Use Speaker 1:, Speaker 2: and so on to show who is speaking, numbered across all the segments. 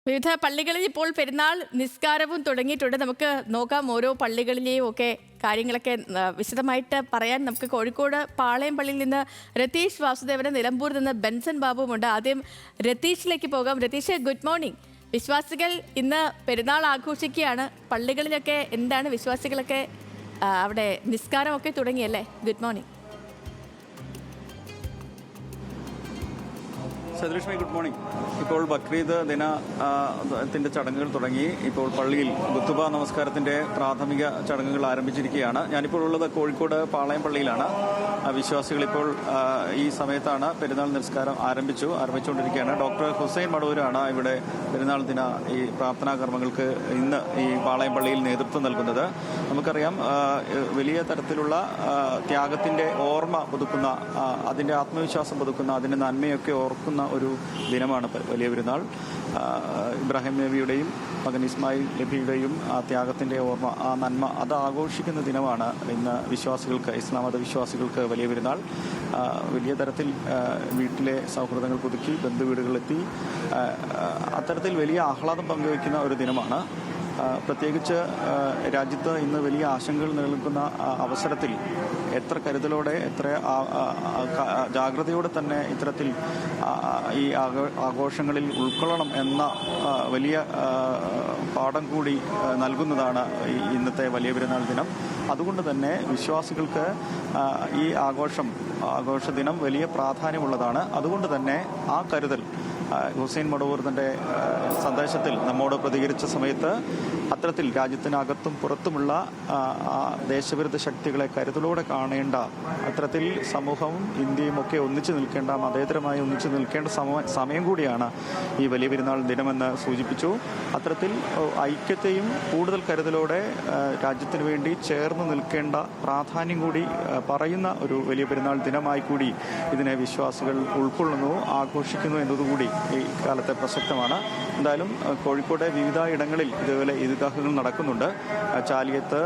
Speaker 1: വിവിധ പള്ളികളിൽ ഇപ്പോൾ പെരുന്നാൾ നിസ്കാരവും തുടങ്ങിയിട്ടുണ്ട്. നമുക്ക് നോക്കാം ഓരോ പള്ളികളിലെയും ഒക്കെ കാര്യങ്ങളൊക്കെ വിശദമായിട്ട് പറയാൻ. നമുക്ക് കോഴിക്കോട് പാളയം പള്ളിയിൽ നിന്ന് രതീഷ് വാസുദേവന്, നിലമ്പൂരിൽ നിന്ന് ബെൻസൺ ബാബുവുമുണ്ട്. ആദ്യം രതീഷിലേക്ക് പോകാം. Ratheesh, good morning. വിശ്വാസികൾ ഇന്ന് പെരുന്നാൾ ആഘോഷിക്കുകയാണ്. പള്ളികളിലൊക്കെ എന്താണ് വിശ്വാസികളൊക്കെ അവിടെ നിസ്കാരമൊക്കെ തുടങ്ങിയല്ലേ? Good morning.
Speaker 2: Sadrishmi, good morning. ഇപ്പോൾ ബക്രീദ് ദിനത്തിൻ്റെ ചടങ്ങുകൾ തുടങ്ങി. ഇപ്പോൾ പള്ളിയിൽ ഖുതുബ നമസ്കാരത്തിൻ്റെ പ്രാഥമിക ചടങ്ങുകൾ ആരംഭിച്ചിരിക്കുകയാണ്. ഞാനിപ്പോൾ ഉള്ളത് കോഴിക്കോട് പാളയം പള്ളിയിലാണ്. വിശ്വാസികൾ ഇപ്പോൾ ഈ സമയത്താണ് പെരുന്നാൾ നിസ്കാരം ആരംഭിച്ചുകൊണ്ടിരിക്കുകയാണ്. ഡോക്ടർ ഹുസൈൻ മടവൂരാണ് ഇവിടെ പെരുന്നാൾ ദിന ഈ പ്രാർത്ഥനാ കർമ്മങ്ങൾക്ക് ഇന്ന് ഈ പാളയം പള്ളിയിൽ നേതൃത്വം നൽകുന്നത്. നമുക്കറിയാം, വലിയ തരത്തിലുള്ള ത്യാഗത്തിൻ്റെ ഓർമ്മ പുതുക്കുന്ന, അതിൻ്റെ ആത്മവിശ്വാസം പുതുക്കുന്ന, അതിൻ്റെ നന്മയൊക്കെ ഓർക്കുന്ന ഒരു ദിനമാണ് വലിയ പെരുന്നാൾ. ഇബ്രാഹിം നബിയുടെയും മകൻ ഇസ്മായിൽ നബിയുടെയും ആ ത്യാഗത്തിൻ്റെ ഓർമ്മ, ആ നന്മ, അത് ആഘോഷിക്കുന്ന ദിനമാണ് ഇന്ന് വിശ്വാസികൾക്ക്, ഇസ്ലാം മത വിശ്വാസികൾക്ക് വലിയ പെരുന്നാൾ. വലിയ തരത്തിൽ വീട്ടിലെ സൗഹൃദങ്ങൾ പുതുക്കി ബന്ധുവീടുകളിലെത്തി അത്തരത്തിൽ വലിയ ആഹ്ലാദം പങ്കുവയ്ക്കുന്ന ഒരു ദിനമാണ്. പ്രത്യേകിച്ച് രാജ്യത്ത് ഇന്ന് വലിയ ആശങ്കകൾ നിലനിൽക്കുന്ന അവസരത്തിൽ എത്ര കരുതലോടെ, എത്ര ജാഗ്രതയോടെ തന്നെ ഇത്തരത്തിൽ ഈ ആഘോഷങ്ങളിൽ ഉൾക്കൊള്ളണം എന്ന വലിയ പാഠം കൂടി നൽകുന്നതാണ് ഇന്നത്തെ വലിയ പെരുന്നാൾ ദിനം. അതുകൊണ്ട് തന്നെ വിശ്വാസികൾക്ക് ഈ ആഘോഷ ദിനം വലിയ പ്രാധാന്യമുള്ളതാണ്. അതുകൊണ്ട് തന്നെ ആ കരുതൽ ഹുസൈൻ മടവൂർ തൻ്റെ സന്ദേശത്തിൽ നമ്മോട് പ്രതികരിച്ച സമയത്ത് അത്തരത്തിൽ രാജ്യത്തിനകത്തും പുറത്തുമുള്ള ദേശവിരുദ്ധ ശക്തികളെ കരുതലോടെ കാണേണ്ട, അത്തരത്തിൽ സമൂഹവും ഇന്ത്യയും ഒക്കെ ഒന്നിച്ചു നിൽക്കേണ്ട, മതേതരമായി ഒന്നിച്ചു നിൽക്കേണ്ട സമയം കൂടിയാണ് ഈ വലിയ പെരുന്നാൾ ദിനമെന്ന് സൂചിപ്പിച്ചു. അത്തരത്തിൽ ഐക്യത്തെയും കൂടുതൽ കരുതലോടെ രാജ്യത്തിന് വേണ്ടി ചേർന്ന് നിൽക്കേണ്ട പ്രാധാന്യം കൂടി പറയുന്ന ഒരു വലിയ പെരുന്നാൾ ദിനമായി കൂടി ഇതിനെ വിശ്വാസികൾ ഉൾക്കൊള്ളുന്നു, ആഘോഷിക്കുന്നു എന്നതുകൂടി ഈ കാലത്തെ പ്രസക്തമാണ്. എന്തായാലും കോഴിക്കോട് വിവിധ ഇടങ്ങളിൽ ഇതുപോലെ ഈദ്ഗാഹുകൾ നടക്കുന്നുണ്ട്. ചാലിയത്ത്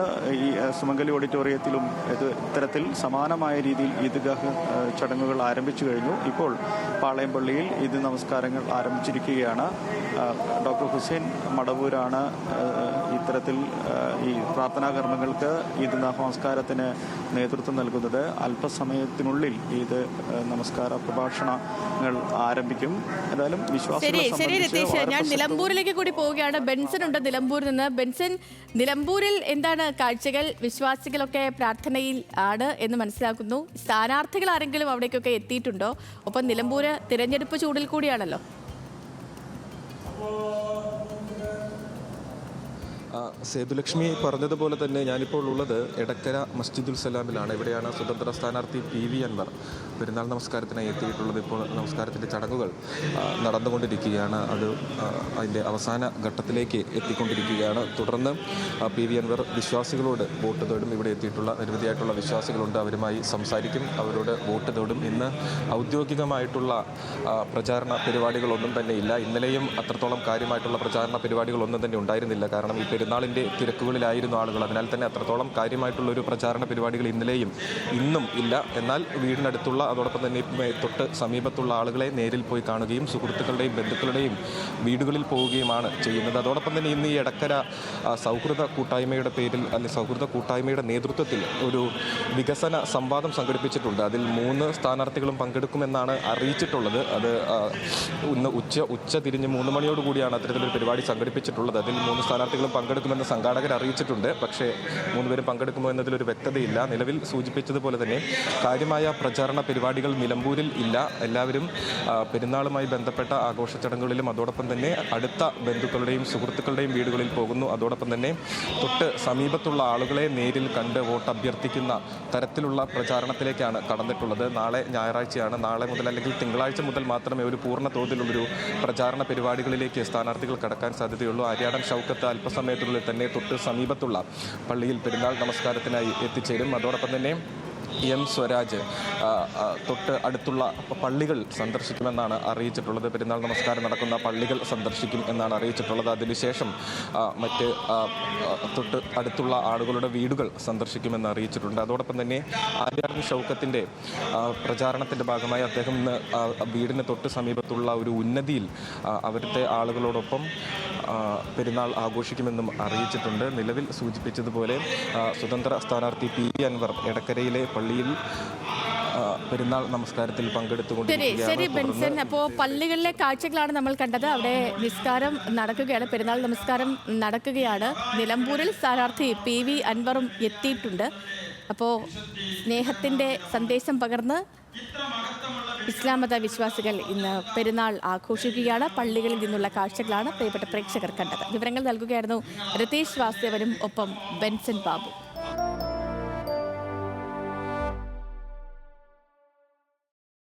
Speaker 2: ഈ സുമംഗലി ഓഡിറ്റോറിയത്തിലും ഇത്തരത്തിൽ സമാനമായ രീതിയിൽ ഈദ്ഗാഹ് ചടങ്ങുകൾ ആരംഭിച്ചു കഴിഞ്ഞു. ഇപ്പോൾ പാളയം പള്ളിയിൽ ഈദ് നമസ്കാരങ്ങൾ ആരംഭിച്ചിരിക്കുകയാണ്. ഡോക്ടർ ഹുസൈൻ മടവൂരാണ് ഇത്തരത്തിൽ ഈ പ്രാർത്ഥനാ കർമ്മങ്ങൾക്ക് ഈദ് നമസ്കാരത്തിന് നേതൃത്വം നൽകുന്നത്. അല്പസമയത്തിനുള്ളിൽ ഈദ് നമസ്കാര പ്രഭാഷണങ്ങൾ ആരംഭിക്കും. എന്തായാലും
Speaker 1: ശരി രതീഷ്, ഞാൻ നിലമ്പൂരിലേക്ക് കൂടി പോവുകയാണ്. ബെൻസൺ ഉണ്ട് നിലമ്പൂരിൽ നിന്ന്. ബെൻസൺ, നിലമ്പൂരിൽ എന്താണ് കാഴ്ചകൾ? വിശ്വാസികളൊക്കെ പ്രാർത്ഥനയിൽ ആണ് എന്ന് മനസ്സിലാക്കുന്നു. സ്ഥാനാർത്ഥികൾ ആരെങ്കിലും അവിടേക്കൊക്കെ എത്തിയിട്ടുണ്ടോ? ഒപ്പം നിലമ്പൂര് തിരഞ്ഞെടുപ്പ് ചൂടിൽ കൂടിയാണല്ലോ.
Speaker 3: സേതുലക്ഷ്മി പറഞ്ഞതുപോലെ തന്നെ ഞാനിപ്പോൾ ഉള്ളത് എടക്കര മസ്ജിദുൽ സലാമിലാണ്. ഇവിടെയാണ് സ്വതന്ത്ര സ്ഥാനാർത്ഥി PV അൻവർ പെരുന്നാൾ നമസ്കാരത്തിനായി എത്തിയിട്ടുള്ളത്. ഇപ്പോൾ നമസ്കാരത്തിൻ്റെ ചടങ്ങുകൾ നടന്നുകൊണ്ടിരിക്കുകയാണ്. അതിൻ്റെ അവസാന ഘട്ടത്തിലേക്ക് എത്തിക്കൊണ്ടിരിക്കുകയാണ്. തുടർന്ന് PV അൻവർ വിശ്വാസികളോട് വോട്ട് തേടും. ഇവിടെ എത്തിയിട്ടുള്ള നിരവധിയായിട്ടുള്ള വിശ്വാസികളുണ്ട്, അവരുമായി സംസാരിക്കും, അവരോട് വോട്ട് തേടും. ഇന്ന് ഔദ്യോഗികമായിട്ടുള്ള പ്രചാരണ പരിപാടികളൊന്നും തന്നെ ഇല്ല. ഇന്നലെയും അത്രത്തോളം കാര്യമായിട്ടുള്ള പ്രചാരണ പരിപാടികളൊന്നും തന്നെ ഉണ്ടായിരുന്നില്ല. കാരണം ഈ പെരുന്നാളിൻ്റെ തിരക്കുകളിലായിരുന്നു ആളുകൾ. അതിനാൽ തന്നെ അത്രത്തോളം കാര്യമായിട്ടുള്ളൊരു പ്രചാരണ പരിപാടികൾ ഇന്നലെയും ഇന്നും ഇല്ല. എന്നാൽ വീടിനടുത്തുള്ള, അതോടൊപ്പം തന്നെ തൊട്ട് സമീപത്തുള്ള ആളുകളെ നേരിൽ പോയി കാണുകയും സുഹൃത്തുക്കളുടെയും ബന്ധുക്കളുടെയും വീടുകളിൽ പോവുകയുമാണ് ചെയ്യുന്നത്. അതോടൊപ്പം തന്നെ ഇന്ന് ഈ എടക്കര സൗഹൃദ കൂട്ടായ്മയുടെ പേരിൽ, അല്ലെങ്കിൽ സൗഹൃദ കൂട്ടായ്മയുടെ നേതൃത്വത്തിൽ ഒരു വികസന സംവാദം സംഘടിപ്പിച്ചിട്ടുണ്ട്. അതിൽ 3 സ്ഥാനാർത്ഥികളും പങ്കെടുക്കുമെന്നാണ് അറിയിച്ചിട്ടുള്ളത്. അത് ഇന്ന് ഉച്ച തിരിഞ്ഞ് 3 മണിയോടുകൂടിയാണ് അത്തരത്തിലൊരു പരിപാടി സംഘടിപ്പിച്ചിട്ടുള്ളത്. അതിൽ 3 സ്ഥാനാർത്ഥികളും പങ്കെടുക്കുമെന്ന് സംഘാടകർ അറിയിച്ചിട്ടുണ്ട്. പക്ഷേ 3 പേരും പങ്കെടുക്കുമോ എന്നതിലൊരു വ്യക്തതയില്ല. നിലവിൽ സൂചിപ്പിച്ചതുപോലെ തന്നെ കാര്യമായ പ്രചാരണ പരിപാടികൾ നിലമ്പൂരിൽ ഇല്ല. എല്ലാവരും പെരുന്നാളുമായി ബന്ധപ്പെട്ട ആഘോഷ ചടങ്ങുകളിലും അതോടൊപ്പം തന്നെ അടുത്ത ബന്ധുക്കളുടെയും സുഹൃത്തുക്കളുടെയും വീടുകളിൽ പോകുന്നു. അതോടൊപ്പം തന്നെ തൊട്ട് സമീപത്തുള്ള ആളുകളെ നേരിൽ കണ്ട് വോട്ട് അഭ്യർത്ഥിക്കുന്ന തരത്തിലുള്ള പ്രചാരണത്തിലേക്കാണ് കടന്നിട്ടുള്ളത്. നാളെ ഞായറാഴ്ചയാണ്. നാളെ മുതൽ അല്ലെങ്കിൽ തിങ്കളാഴ്ച മുതൽ മാത്രമേ ഒരു പൂർണ്ണ തോതിലുള്ളൊരു പ്രചാരണ പരിപാടികളിലേക്ക് സ്ഥാനാർത്ഥികൾ കടക്കാൻ സാധ്യതയുള്ളൂ. ആര്യാടൻ ഷൗക്കത്ത് അല്പസമയത്തിനുള്ളിൽ തന്നെ തൊട്ട് സമീപത്തുള്ള പള്ളിയിൽ പെരുന്നാൾ നമസ്കാരത്തിനായി എത്തിച്ചേരും. അതോടൊപ്പം തന്നെ എം സ്വരാജ് തൊട്ട് അടുത്തുള്ള പള്ളികൾ സന്ദർശിക്കുമെന്നാണ് അറിയിച്ചിട്ടുള്ളത്. പെരുന്നാൾ നമസ്കാരം നടക്കുന്ന പള്ളികൾ സന്ദർശിക്കും എന്നാണ് അറിയിച്ചിട്ടുള്ളത്. അതിനുശേഷം മറ്റ് തൊട്ട് അടുത്തുള്ള ആളുകളുടെ വീടുകൾ സന്ദർശിക്കുമെന്ന് അറിയിച്ചിട്ടുണ്ട്. അതോടൊപ്പം തന്നെ ആര്യാടൻ ഷൗക്കത്തിൻ്റെ പ്രചാരണത്തിൻ്റെ ഭാഗമായി അദ്ദേഹം ഇന്ന് വീടിന് തൊട്ട് സമീപത്തുള്ള ഒരു ഉന്നതിയിൽ അവിടുത്തെ ആളുകളോടൊപ്പം പെരുന്നാൾ ആഘോഷിക്കുമെന്നും അറിയിച്ചിട്ടുണ്ട്. നിലവിൽ സൂചിപ്പിച്ചതുപോലെ സ്വതന്ത്ര സ്ഥാനാർത്ഥി പി അൻവർ എടക്കരയിലെ പള്ളിയിൽ പെരുന്നാൾ നമസ്കാരത്തിൽ
Speaker 1: ശരി ബെൻസൺ, അപ്പോൾ പള്ളികളിലെ കാഴ്ചകളാണ് നമ്മൾ കണ്ടത്. അവിടെ നിസ്കാരം നടക്കുകയാണ്, പെരുന്നാൾ നമസ്കാരം നടക്കുകയാണ്. നിലമ്പൂരിൽ സ്ഥാനാർത്ഥി PV അൻവറും എത്തിയിട്ടുണ്ട്. അപ്പോൾ സ്നേഹത്തിൻ്റെ സന്ദേശം പകർന്ന് ഇസ്ലാം മത വിശ്വാസികൾ ഇന്ന് പെരുന്നാൾ ആഘോഷിക്കുകയാണ്. പള്ളികളിൽ നിന്നുള്ള കാഴ്ചകളാണ് പ്രിയപ്പെട്ട പ്രേക്ഷകർ കണ്ടത്. വിവരങ്ങൾ നൽകുകയായിരുന്നു രതീഷ് വാസുദേവനും ഒപ്പം ബെൻസൺ ബാബു.